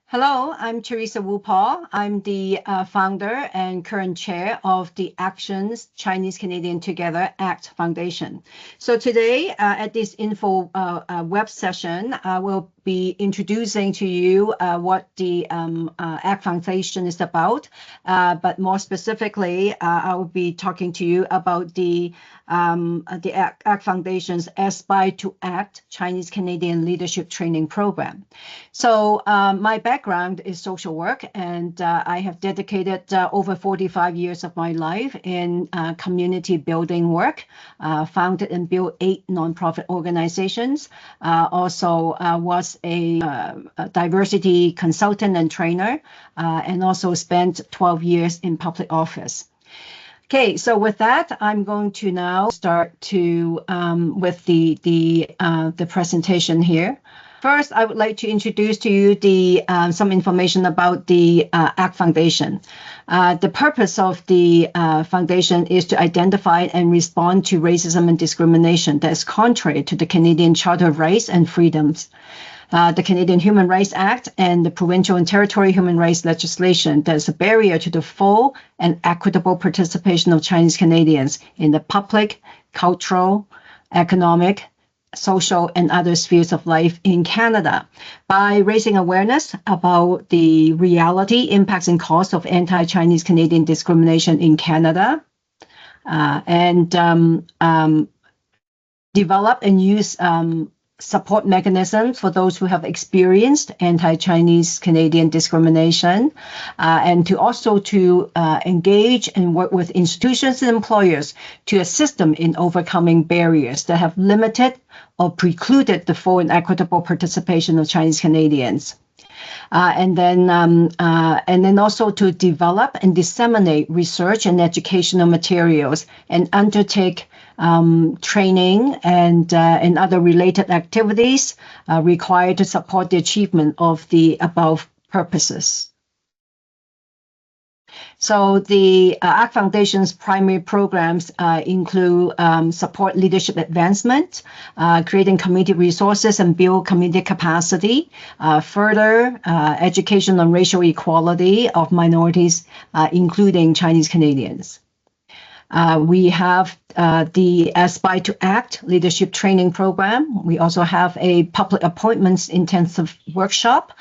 Hello, I'm Teresa Wu Paul. I'm the founder and current chair of the Actions Chinese Canadian Together ACT Foundation. So today at this info web session, I will be introducing to you what the ACT Foundation is about. But more specifically, I will be talking to you about the ACT Foundation's Aspire to Act Chinese Canadian Leadership Training Program. So my background is social work, and I have dedicated over 45 years of my life in community building work, founded and built 8 nonprofit organizations, also was a diversity consultant and trainer, and also spent 12 years in public office. Okay, so with that, I'm going to now start to with the presentation here. First, I would like to introduce to you some information about the ACT Foundation. The purpose of the foundation is to identify and respond to racism and discrimination that is contrary to the Canadian Charter of Rights and Freedoms, the Canadian Human Rights Act, and the provincial and territorial human rights legislation that is a barrier to the full and equitable participation of Chinese Canadians in the public, cultural, economic, social, and other spheres of life in Canada by raising awareness about the reality, impacts, and costs of anti-Chinese Canadian discrimination in Canada, and develop and use support mechanisms for those who have experienced anti-Chinese Canadian discrimination, and to also engage and work with institutions and employers to assist them in overcoming barriers that have limited or precluded the full and equitable participation of Chinese Canadians. And then also to develop and disseminate research and educational materials and undertake training and other related activities required to support the achievement of the above purposes. So the ACT Foundation's primary programs include support leadership advancement, creating community resources and build community capacity, further education on racial equality of minorities, including Chinese Canadians. We have the Aspire to Act Leadership Training Program. We also have a public appointments intensive workshop.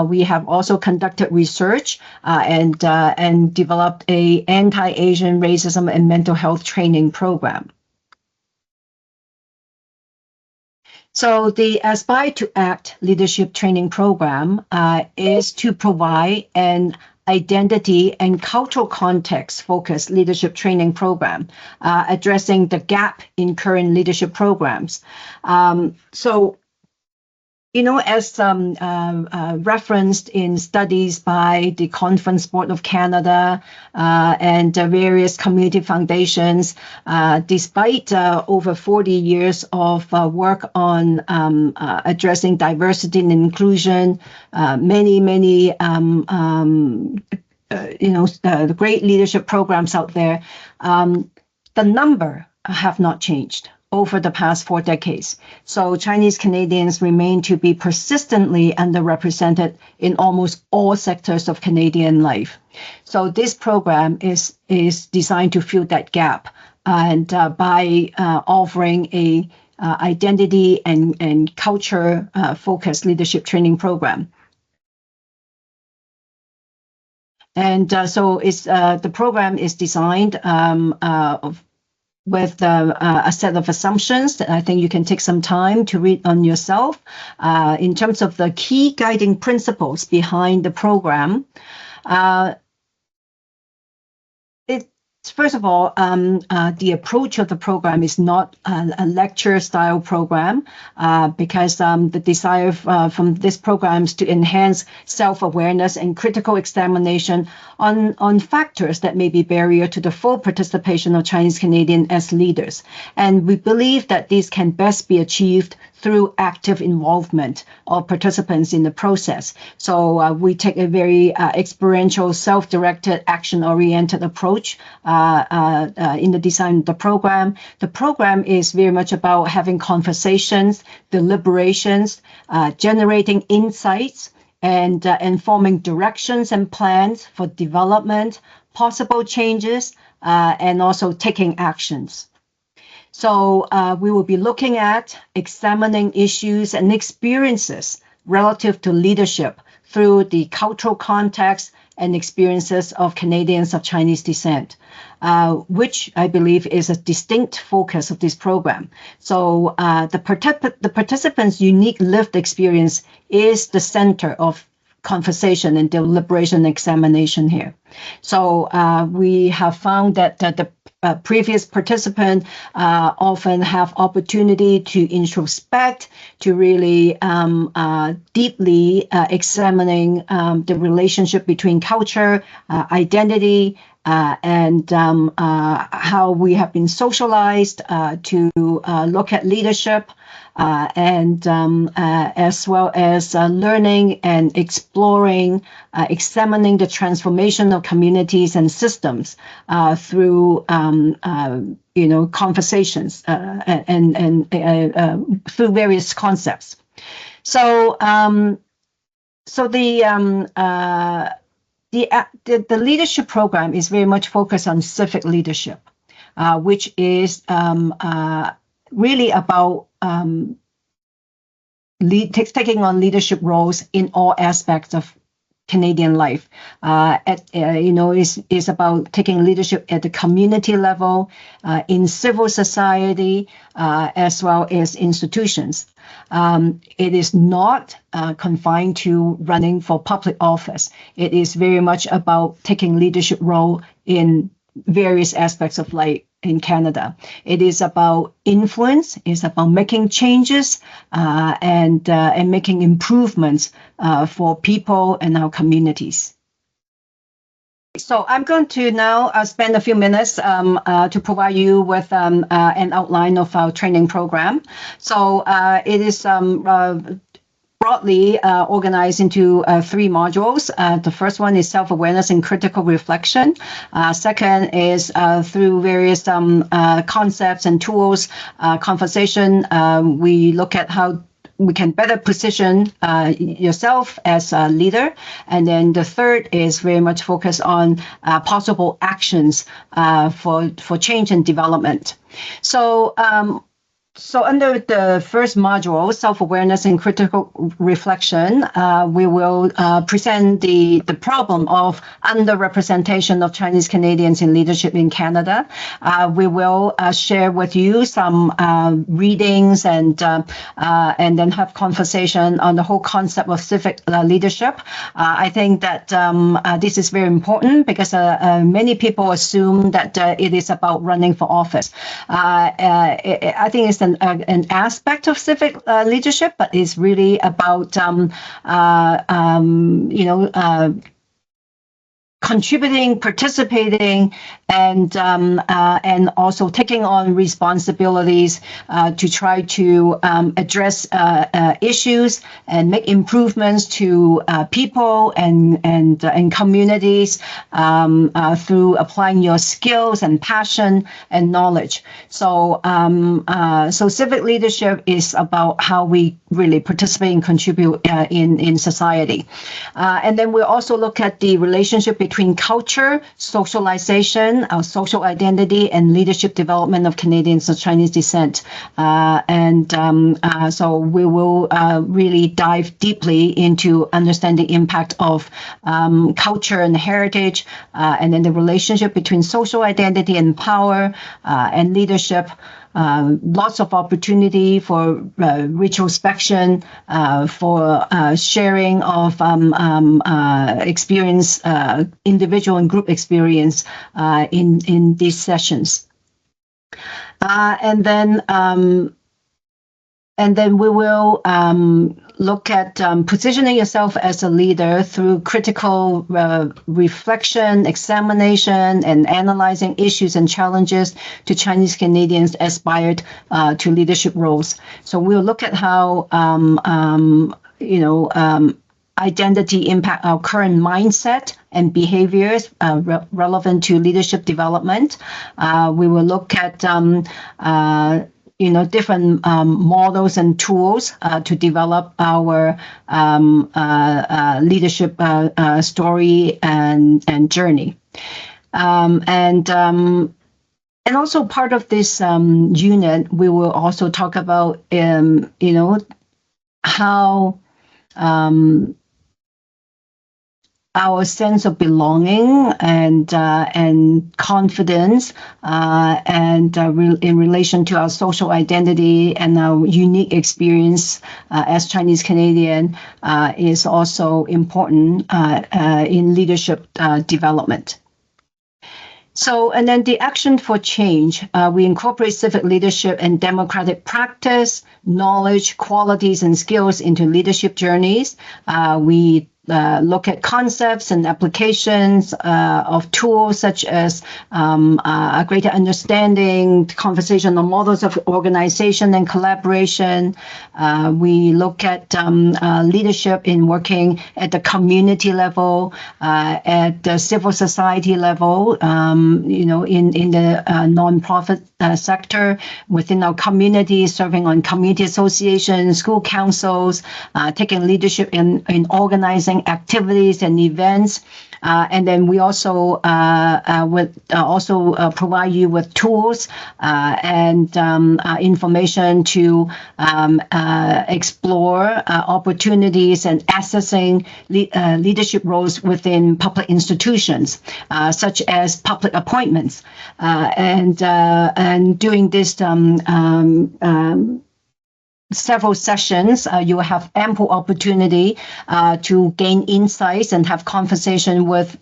We have also conducted research and developed a anti-Asian racism and mental health training program. So the Aspire to Act Leadership Training Program is to provide an identity and cultural context focused leadership training program, addressing the gap in current leadership programs. So, you know, as referenced in studies by the Conference Board of Canada and various community foundations, despite over 40 years of work on addressing diversity and inclusion, many the great leadership programs out there, the number have not changed over the past 4 decades. So Chinese Canadians remain to be persistently underrepresented in almost all sectors of Canadian life. So this program is designed to fill that gap, and by offering a identity and culture focused leadership training program. And so the program is designed with a set of assumptions that I think you can take some time to read on yourself. In terms of the key guiding principles behind the program, first of all, the approach of the program is not a lecture-style program because the desire from this program is to enhance self-awareness and critical examination on factors that may be barrier to the full participation of Chinese Canadians as leaders. And we believe that this can best be achieved through active involvement of participants in the process. So we take a very experiential, self-directed, action-oriented approach in the design of the program. The program is very much about having conversations, deliberations, generating insights, and informing directions and plans for development, possible changes, and also taking actions. So we will be looking at examining issues and experiences relative to leadership through the cultural context and experiences of Canadians of Chinese descent, which I believe is a distinct focus of this program. So the participants' unique lived experience is the center of conversation and deliberation examination here. So we have found that the previous participants often have opportunity to introspect, to really deeply examining the relationship between culture, identity, and how we have been socialized to look at leadership, and as well as learning and exploring, examining the transformation of communities and systems through conversations and through various concepts. So the leadership program is very much focused on civic leadership, which is really about taking on leadership roles in all aspects of Canadian life. Is about taking leadership at the community level, in civil society, as well as institutions. It is not confined to running for public office. It is very much about taking leadership role in various aspects of life in Canada. It is about influence. It's about making changes and making improvements for people and our communities. So I'm going to now spend a few minutes to provide you with an outline of our training program. So it is broadly organized into 3 modules. The first one is self-awareness and critical reflection. Second is through various concepts and tools, conversation. We look at how we can better position yourself as a leader. And then the third is very much focused on possible actions for change and development. So under the first module, self-awareness and critical reflection, we will present the problem of underrepresentation of Chinese Canadians in leadership in Canada. We will share with you some readings and then have conversation on the whole concept of civic leadership. I think that this is very important because many people assume that it is about running for office. I think it's an aspect of civic leadership, but it's really about contributing, participating, and also taking on responsibilities to try to address issues and make improvements to people and communities through applying your skills and passion and knowledge. So civic leadership is about how we really participate and contribute in society. And then we'll also look at the relationship between culture, socialization, our social identity, and leadership development of Canadians of Chinese descent. So we will really dive deeply into understanding the impact of culture and heritage, and then the relationship between social identity and power and leadership. Lots of opportunity for retrospection, for sharing of experience, individual and group experience in these sessions. And then we will look at positioning yourself as a leader through critical reflection, examination, and analyzing issues and challenges to Chinese Canadians aspired to leadership roles. So we'll look at how identity impact our current mindset and behaviors relevant to leadership development. We will look at different models and tools to develop our leadership story and journey. And also part of this unit, we will also talk about, how our sense of belonging and confidence in relation to our social identity and our unique experience as Chinese Canadian is also important in leadership development. So, and then the action for change, we incorporate civic leadership and democratic practice, knowledge, qualities, and skills into leadership journeys. We look at concepts and applications of tools such as a greater understanding, conversational models of organization and collaboration. We look at leadership in working at the community level, at the civil society level, in the nonprofit sector, within our community, serving on community associations, school councils, taking leadership in organizing activities and events. And then we also would also provide you with tools and information to explore opportunities and accessing leadership roles within public institutions, such as public appointments. And during this several sessions, you will have ample opportunity to gain insights and have conversation with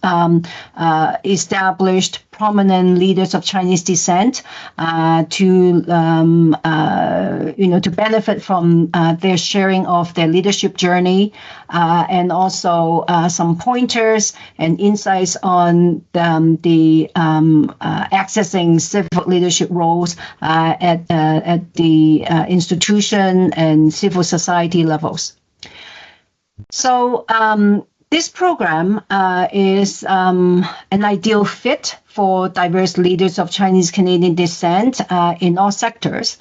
established prominent leaders of Chinese descent to benefit from their sharing of their leadership journey and also some pointers and insights on the accessing civic leadership roles at the institution and civil society levels. So this program is an ideal fit for diverse leaders of Chinese Canadian descent in all sectors.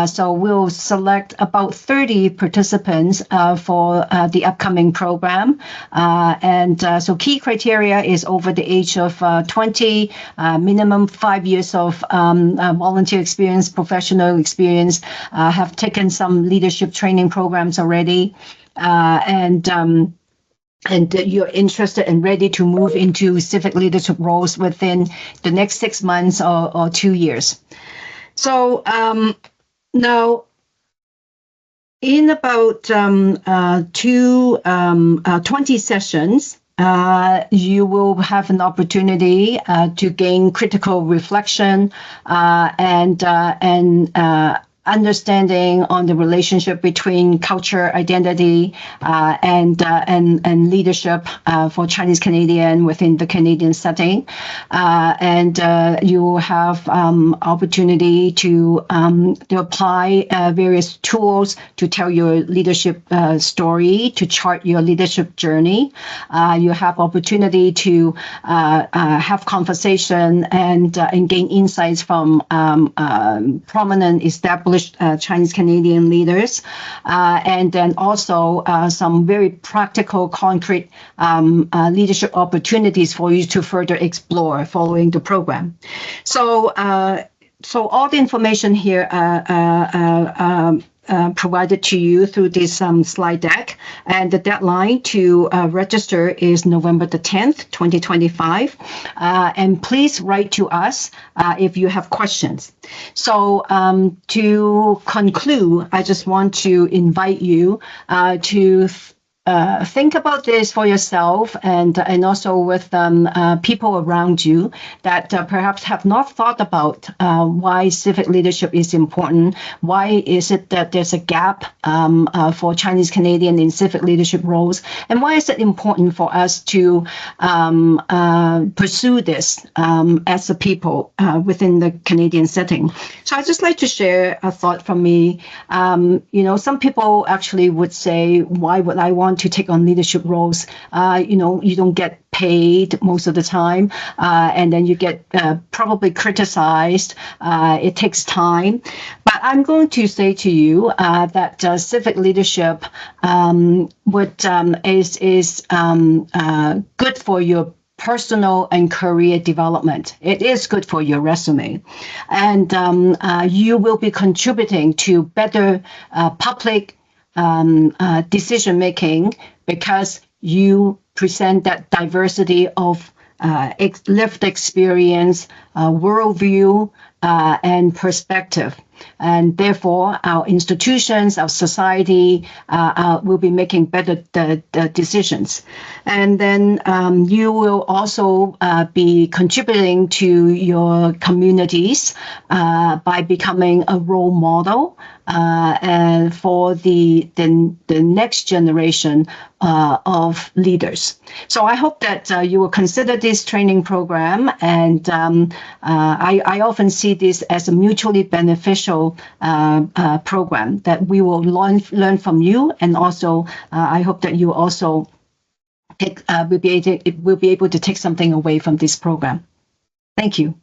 So we'll select about 30 participants for the upcoming program. So key criteria is over the age of 20, minimum 5 years of volunteer experience, professional experience, have taken some leadership training programs already, and you're interested and ready to move into civic leadership roles within the next 6 months or 2 years. So now, in about 20 sessions, you will have an opportunity to gain critical reflection and understanding on the relationship between culture, identity, and leadership for Chinese Canadian within the Canadian setting, and you will have opportunity to apply various tools to tell your leadership story, to chart your leadership journey. You have opportunity to have conversation and gain insights from prominent established Chinese Canadian leaders, and then also some very practical, concrete leadership opportunities for you to further explore following the program. So all the information here provided to you through this slide deck, and the deadline to register is November the 10th, 2025. And please write to us if you have questions. So to conclude, I just want to invite you to think about this for yourself and also with people around you that perhaps have not thought about why civic leadership is important. Why is it that there's a gap for Chinese Canadian in civic leadership roles? And why is it important for us to pursue this as a people within the Canadian setting? So I'd just like to share a thought from me. Some people actually would say, why would I want want to take on leadership roles, you don't get paid most of the time, and then you get probably criticized. It takes time. But I'm going to say to you that civic leadership is good for your personal and career development. It is good for your resume. And you will be contributing to better public decision making because you present that diversity of lived experience, worldview, and perspective. And therefore, our institutions, our society will be making better decisions. And then you will also be contributing to your communities by becoming a role model and for the next generation of leaders. So I hope that you will consider this training program, and I often see this as a mutually beneficial program that we will learn from you, and also I hope that you also will be able to take something away from this program. Thank you.